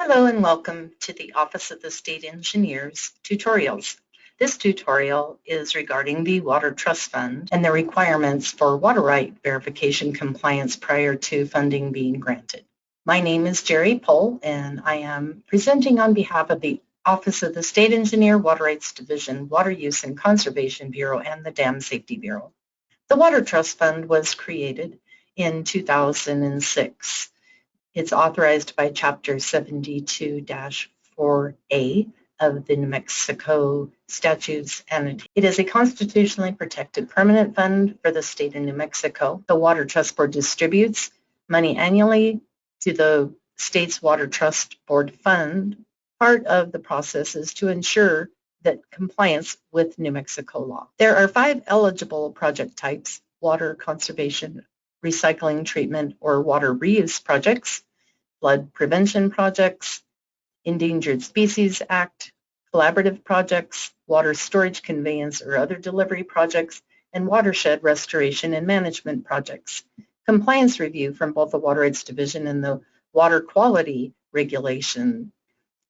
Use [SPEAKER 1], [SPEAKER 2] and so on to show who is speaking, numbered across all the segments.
[SPEAKER 1] Hello and welcome to the Office of the State Engineers tutorials. This tutorial is regarding the Water Trust Fund and the requirements for water right verification compliance prior to funding being granted. My name is Jerry Pohl and I am presenting on behalf of the Office of the State Engineer, Water Rights Division, Water Use and Conservation Bureau, and the Dam Safety Bureau. The Water Trust Fund was created in 2006. It's authorized by Chapter 72-4A of the New Mexico statutes, and it is a constitutionally protected permanent fund for the state of New Mexico. The Water Trust Board distributes money annually to the state's Water Trust Board fund. Part of the process is to ensure that compliance with New Mexico law. There are 5 eligible project types: water conservation, recycling, treatment, or water reuse projects, flood prevention projects, Endangered Species Act, collaborative projects, water storage, conveyance, or other delivery projects, and watershed restoration and management projects. Compliance review from both the Water Rights Division and the Water Quality Regulation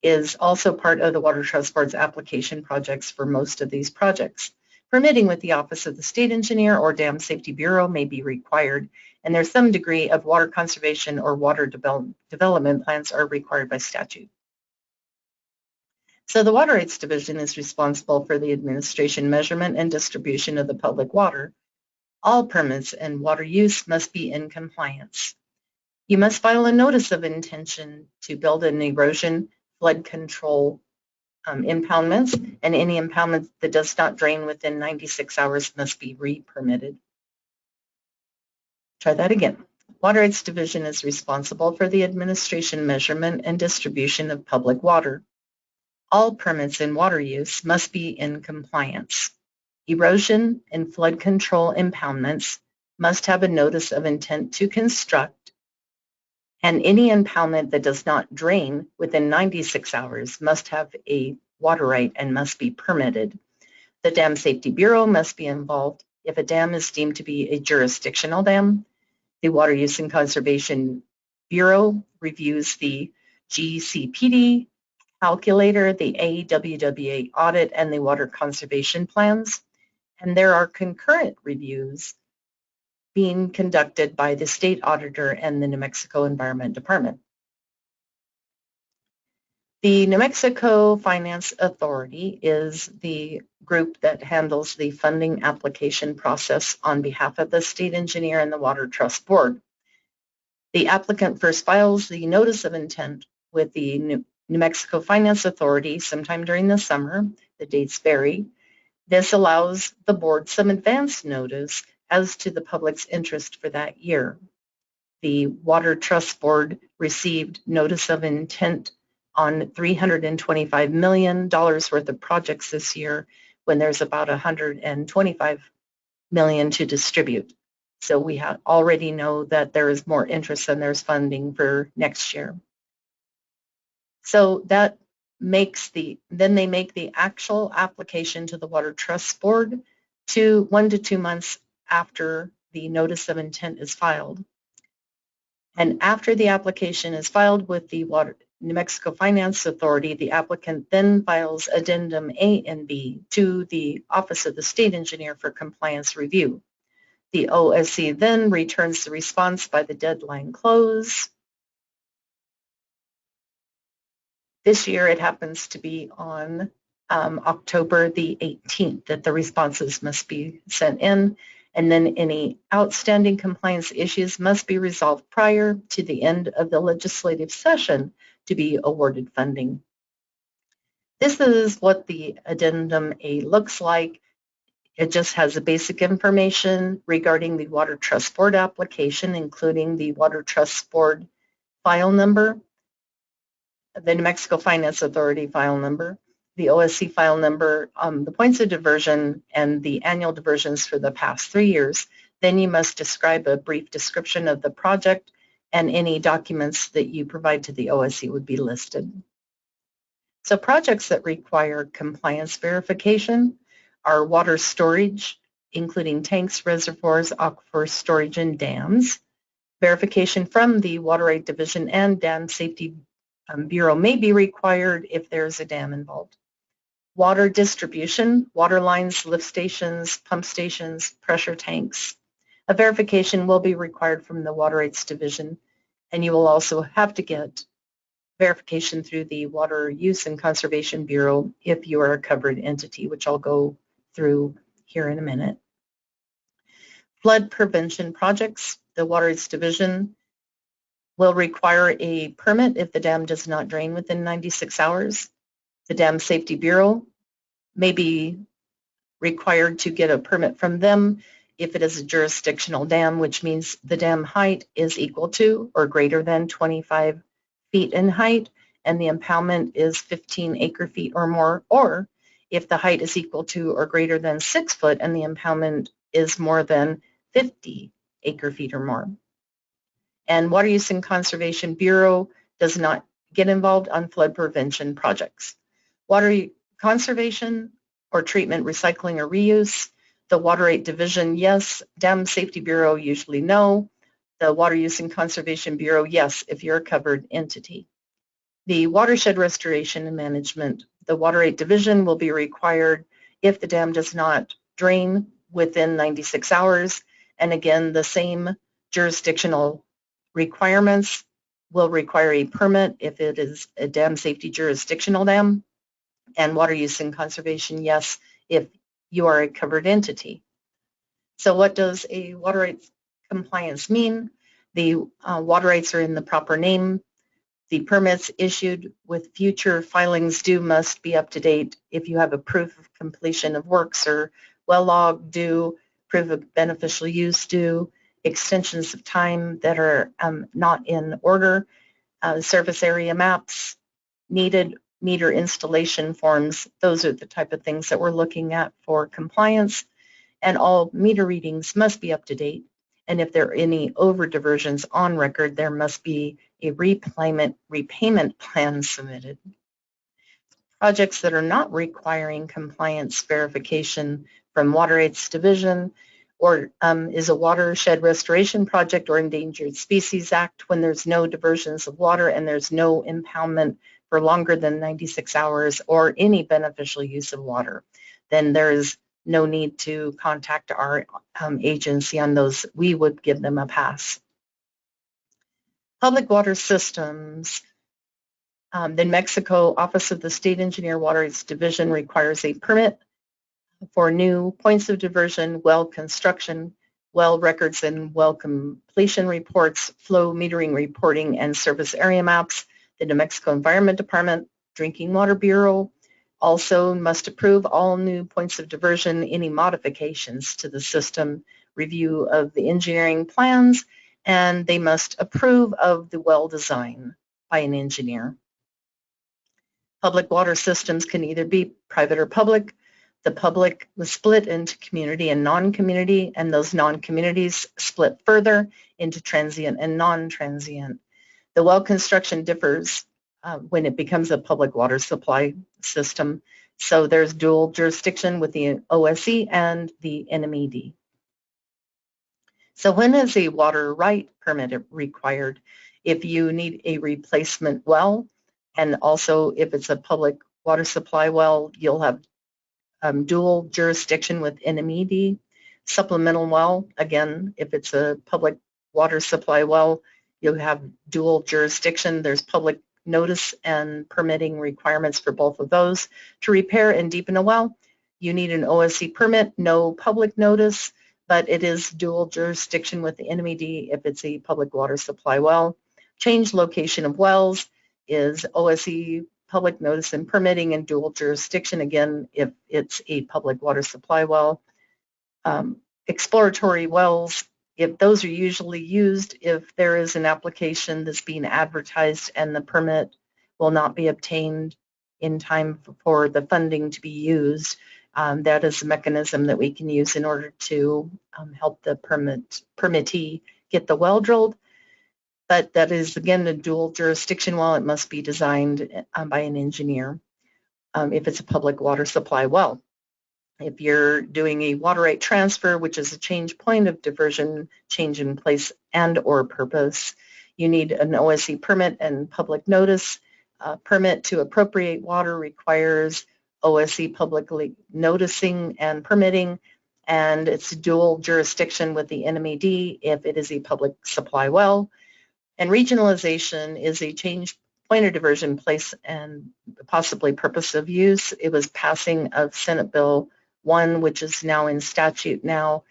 [SPEAKER 1] is also part of the Water Trust Board's application projects for most of these projects. Permitting with the Office of the State Engineer or Dam Safety Bureau may be required, and there's some degree of water conservation or water development plans are required by statute. So the Water Rights Division is responsible for the administration, measurement, and distribution of the public water. All permits and water use must be in compliance. You must file a notice of intention to build an erosion flood control impoundments, and any impoundment that does not drain within 96 hours must be re-permitted. Try that again. Water Rights Division is responsible for the administration, measurement, and distribution of public water. All permits and water use must be in compliance. Erosion and flood control impoundments must have a notice of intent to construct, and any impoundment that does not drain within 96 hours must have a water right and must be permitted. The Dam Safety Bureau must be involved if a dam is deemed to be a jurisdictional dam. The Water Use and Conservation Bureau reviews the GCPD calculator, the AWWA audit, and the water conservation plans. And there are concurrent reviews being conducted by the state auditor and the New Mexico Environment Department. The New Mexico Finance Authority is the group that handles the funding application process on behalf of the state engineer and the Water Trust Board. The applicant first files the notice of intent with the New Mexico Finance Authority sometime during the summer. The dates vary. This allows the board some advance notice as to the public's interest for that year. The Water Trust Board received notice of intent on $325 million worth of projects this year, when there's about $125 million to distribute. So we already know that there is more interest than there's funding for next year. So that makes then they make the actual application to the Water Trust Board 1 to 2 months after the notice of intent is filed. And after the application is filed with the New Mexico Finance Authority, the applicant then files Addendum A and B to the Office of the State Engineer for compliance review. The OSC then returns the response by the deadline close. This year it happens to be on October the 18th that the responses must be sent in, and then any outstanding compliance issues must be resolved prior to the end of the legislative session to be awarded funding. This is what the Addendum A looks like. It just has the basic information regarding the Water Trust Board application, including the Water Trust Board file number, the New Mexico Finance Authority file number, the OSC file number, the points of diversion, and the annual diversions for the past 3 years. Then you must describe a brief description of the project, and any documents that you provide to the OSC would be listed. So projects that require compliance verification are water storage, including tanks, reservoirs, aquifer storage, and dams. Verification from the Water Rights Division and Dam Safety Bureau may be required if there's a dam involved. Water distribution, water lines, lift stations, pump stations, pressure tanks. A verification will be required from the Water Rights Division, and you will also have to get verification through the Water Use and Conservation Bureau if you are a covered entity, which I'll go through here in a minute. Flood prevention projects, the Water Rights Division will require a permit if the dam does not drain within 96 hours. The Dam Safety Bureau may be required to get a permit from them if it is a jurisdictional dam, which means the dam height is equal to or greater than 25 feet in height and the impoundment is 15 acre-feet or more, or if the height is equal to or greater than 6 foot and the impoundment is more than 50 acre-feet or more. And Water Use and Conservation Bureau does not get involved on flood prevention projects. Water conservation or treatment, recycling, or reuse, the Water Right Division, yes. Dam Safety Bureau, usually no. The Water Use and Conservation Bureau, yes, if you're a covered entity. The watershed restoration and management, the Water Right Division will be required if the dam does not drain within 96 hours. And again, the same jurisdictional requirements will require a permit if it is a dam safety jurisdictional dam, and water use and conservation, yes, if you are a covered entity. So what does a water rights compliance mean? The water rights are in the proper name. The permits issued with future filings due must be up to date. If you have a proof of completion of works or well log due, proof of beneficial use due, extensions of time that are not in order, surface area maps needed, meter installation forms, those are the type of things that we're looking at for compliance. And all meter readings must be up to date. And if there are any over diversions on record, there must be a repayment plan submitted. Projects that are not requiring compliance verification from Water Rights Division or is a watershed restoration project or Endangered Species Act when there's no diversions of water and there's no impoundment for longer than 96 hours or any beneficial use of water, then there is no need to contact our agency on those. We would give them a pass. Public water systems. The New Mexico Office of the State Engineer Water Rights Division requires a permit for new points of diversion, well construction, well records and well completion reports, flow metering reporting, and surface area maps. The New Mexico Environment Department, Drinking Water Bureau also must approve all new points of diversion, any modifications to the system, review of the engineering plans, and they must approve of the well design by an engineer. Public water systems can either be private or public. The public was split into community and non-community, and those non-communities split further into transient and non-transient. The well construction differs when it becomes a public water supply system. So there's dual jurisdiction with the OSE and the NMED. So when is a water right permit required? If you need a replacement well, and also if it's a public water supply well, you'll have dual jurisdiction with NMED. Supplemental well, again, if it's a public water supply well, you have dual jurisdiction. There's public notice and permitting requirements for both of those. To repair and deepen a well, you need an OSC permit, no public notice, but it is dual jurisdiction with the NMED if it's a public water supply well. Change location of wells is OSC public notice and permitting and dual jurisdiction, again, if it's a public water supply well. Exploratory wells, if those are usually used if there is an application that's being advertised and the permit will not be obtained in time for the funding to be used. That is a mechanism that we can use in order to help the permittee get the well drilled. But that is, again, a dual jurisdiction well. It must be designed by an engineer if it's a public water supply well. If you're doing a water right transfer, which is a change point of diversion, change in place and or purpose, you need an OSC permit and public notice. A permit to appropriate water requires OSC publicly noticing and permitting, and it's dual jurisdiction with the NMFA if it is a public supply well. And regionalization is a change, point of diversion, place, and possibly purpose of use. It was passing of Senate Bill 1, which is now in statute now.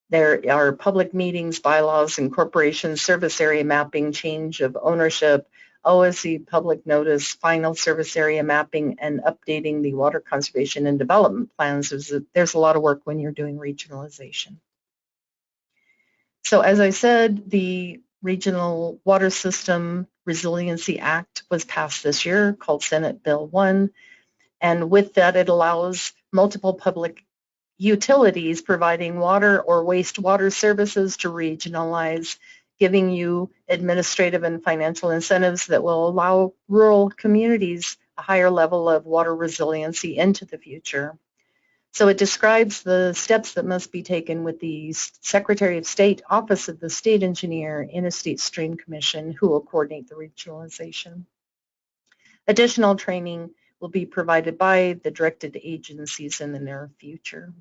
[SPEAKER 1] There are public meetings, bylaws, incorporations, service area mapping, change of ownership, OSC public notice, final service area mapping, and updating the water conservation and development plans. There's a lot of work when you're doing regionalization. So as I said, the Regional Water System Resiliency Act was passed this year, called Senate Bill 1. And with that, it allows multiple public utilities providing water or wastewater services to regionalize, giving you administrative and financial incentives that will allow rural communities a higher level of water resiliency into the future. So it describes the steps that must be taken with the Secretary of State, Office of the State Engineer, Interstate Stream Commission, who will coordinate the regionalization. Additional training will be provided by the directed agencies in the near future.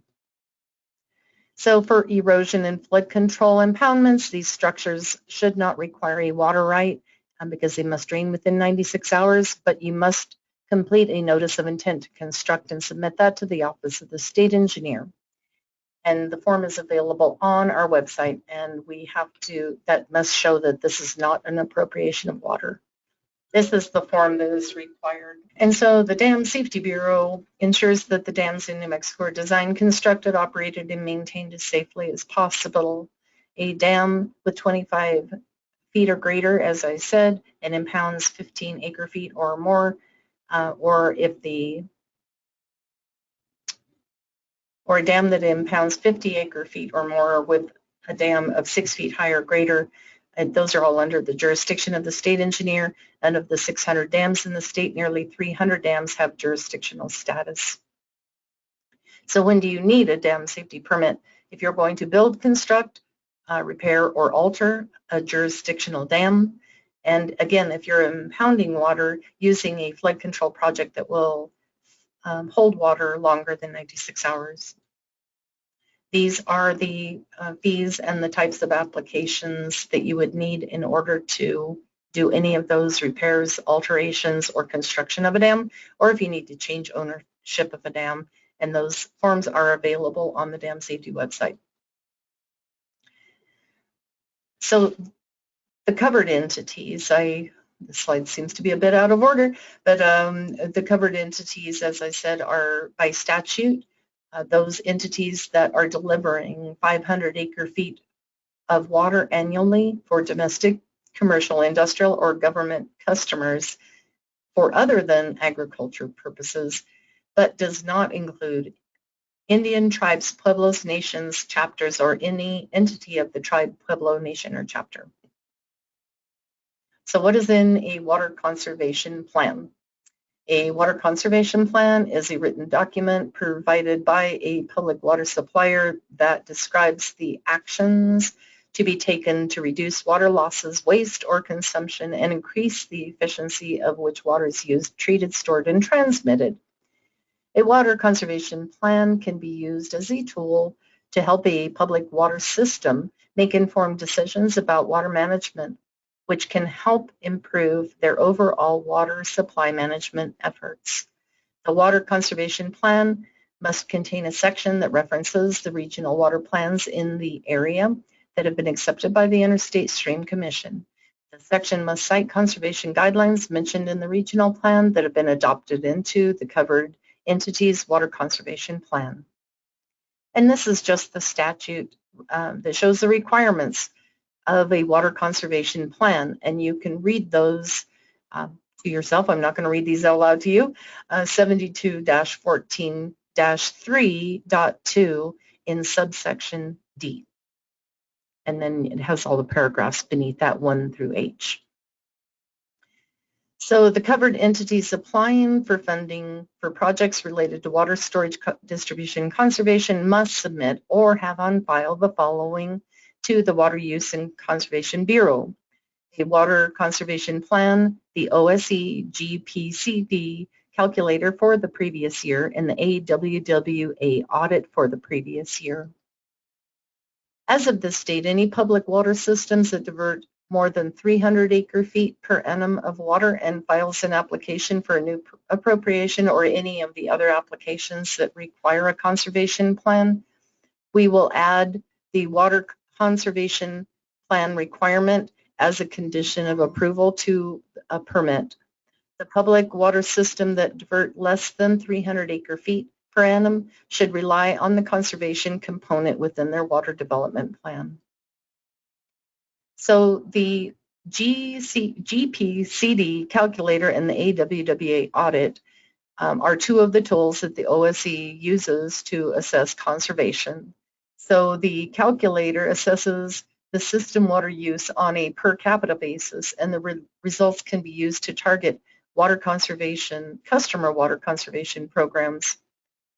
[SPEAKER 1] So for erosion and flood control impoundments, these structures should not require a water right because they must drain within 96 hours, but you must complete a notice of intent to construct and submit that to the Office of the State Engineer. And the form is available on our website, and that must show that this is not an appropriation of water. This is the form that is required. And so the Dam Safety Bureau ensures that the dams in New Mexico are designed, constructed, operated, and maintained as safely as possible. A dam with 25 feet or greater, as I said, and impounds 15 acre-feet or more, or a dam that impounds 50 acre-feet or more with a dam of 6 feet high or greater. And those are all under the jurisdiction of the state engineer, and of the 600 dams in the state, nearly 300 dams have jurisdictional status. So when do you need a dam safety permit? If you're going to build, construct, repair, or alter a jurisdictional dam. And again, if you're impounding water using a flood control project that will hold water longer than 96 hours. These are the fees and the types of applications that you would need in order to do any of those repairs, alterations, or construction of a dam, or if you need to change ownership of a dam, and those forms are available on the Dam Safety website. So the covered entities, the slide seems to be a bit out of order, but the covered entities, as I said, are by statute. Those entities that are delivering 500 acre-feet of water annually for domestic, commercial, industrial, or government customers for other than agriculture purposes, but does not include Indian tribes, pueblos, nations, chapters, or any entity of the tribe, pueblo, nation, or chapter. So what is in a water conservation plan? A water conservation plan is a written document provided by a public water supplier that describes the actions to be taken to reduce water losses, waste, or consumption, and increase the efficiency of which water is used, treated, stored, and transmitted. A water conservation plan can be used as a tool to help a public water system make informed decisions about water management, which can help improve their overall water supply management efforts. The water conservation plan must contain a section that references the regional water plans in the area that have been accepted by the Interstate Stream Commission. The section must cite conservation guidelines mentioned in the regional plan that have been adopted into the covered entity's water conservation plan. And this is just the statute that shows the requirements of a water conservation plan, and you can read those to yourself. I'm not going to read these out loud to you. 72-14-3.2 in subsection D. And then it has all the paragraphs beneath that 1 through H. So the covered entities applying for funding for projects related to water storage, distribution, conservation must submit or have on file the following to the Water Use and Conservation Bureau: a water conservation plan, the OSE GPCD calculator for the previous year, and the AWWA audit for the previous year. As of this date, any public water systems that divert more than 300 acre-feet per annum of water and files an application for a new appropriation or any of the other applications that require a conservation plan, we will add the water conservation plan requirement as a condition of approval to a permit. The public water system that divert less than 300 acre-feet per annum should rely on the conservation component within their water development plan. So the GPCD calculator and the AWWA audit are two of the tools that the OSE uses to assess conservation. So the calculator assesses the system water use on a per capita basis, and the results can be used to target water conservation, customer water conservation programs.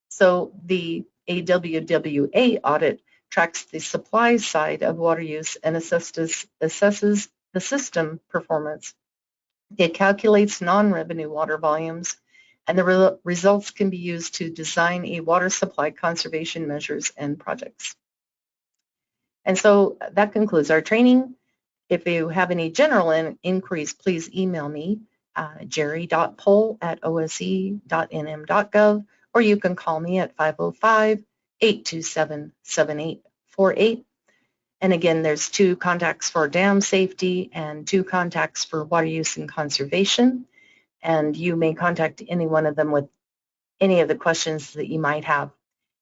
[SPEAKER 1] So the AWWA audit tracks the supply side of water use and assesses the system performance. It calculates non-revenue water volumes, and the results can be used to design a water supply conservation measures and projects. And so that concludes our training. If you have any general inquiries, please email me, jerry.pohl@ose.nm.gov, or you can call me at 505-827-7848. And again, there's 2 contacts for dam safety and 2 contacts for water use and conservation. And you may contact any one of them with any of the questions that you might have.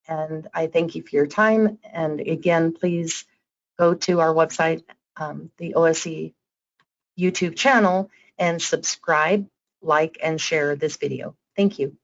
[SPEAKER 1] And I thank you for your time. And again, please go to our website, the OSE YouTube channel, and subscribe, like, and share this video. Thank you.